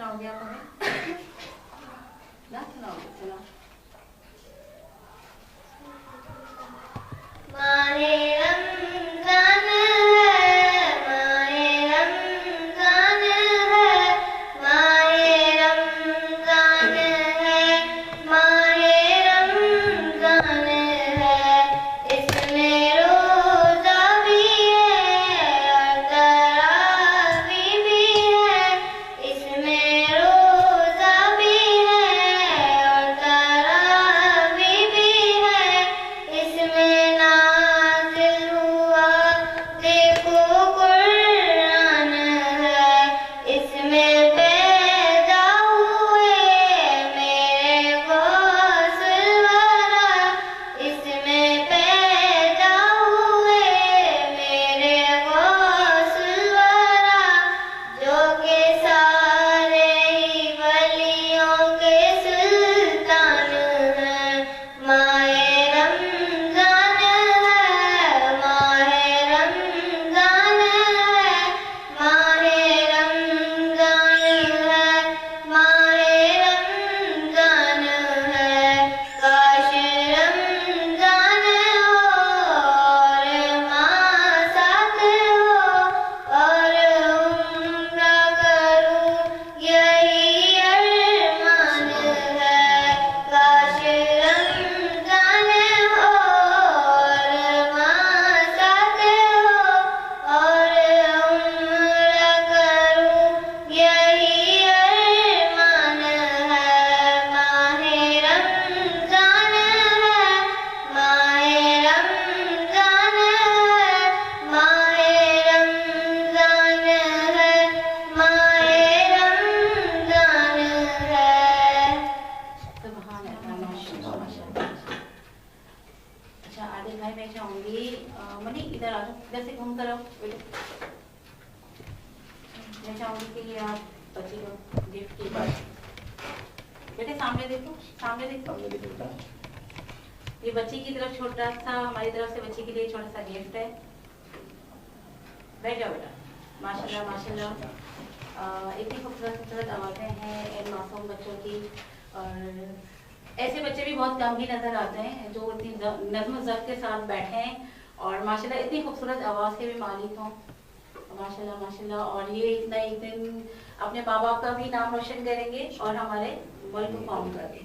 सुनाओगे आप हमें? ना सुनाओगे? सुनाओ। माहे रमजान है, माहे रमजान है, माहे रमजान है, माहे रमजान है। इसमें रोज़ा भी है और तरावी भी है। इसमें रोज़ा भी है और तरावी भी है। इसमें नाज़िल हुआ देखो कुरान है। इसमें पैदा हुए मेरे गौसल वरा। इसमें पैदा हुए मेरे गौसल वरा, जो के सारे ही वलियों के सुल्तान हैं। माहे रमजान है, माहे रमजान है, माहे रमजान है, माहे रमजान है। काश रमजान हो और माँ साथ हो और उम्रा करूँ, यही अरमान है। काश रमजान हो और माँ साथ हो और उम्रा करूँ, यही अरमान है। माहे रमजान है, माहे रमजान है, माहे रमजान है, माहे रमजान है। सुभान अल्लाह, माशाअल्लाह, माशाअल्लाह। अच्छा आदिल भाई, मैं चाहूंगी मनी इधर आ जाओ, इधर से घूम कर आओ बेटे। मैं चाहूंगी कि आप बच्ची को गिफ्ट की बेटे सामने देखो, सामने देखो। ये बच्ची की तरफ छोटा सा, हमारी तरफ से बच्ची के लिए छोटा सा गिफ्ट है। बैठ जाओ बेटा। माशाल्लाह माशाल्लाह, इतनी खूबसूरत खूबसूरत आवाज़ें हैं इन मासूम बच्चों की। और ऐसे बच्चे भी बहुत कम ही नज़र आते हैं जो इतनी नज़्म ज़ब्त के साथ बैठे हैं और माशाल्लाह इतनी खूबसूरत आवाज़ के भी मालिक हों। माशाल्लाह माशाल्लाह। और ये इतना एक दिन अपने माँ बाप का भी नाम रोशन करेंगे और हमारे मुल्क को कौम करेंगे।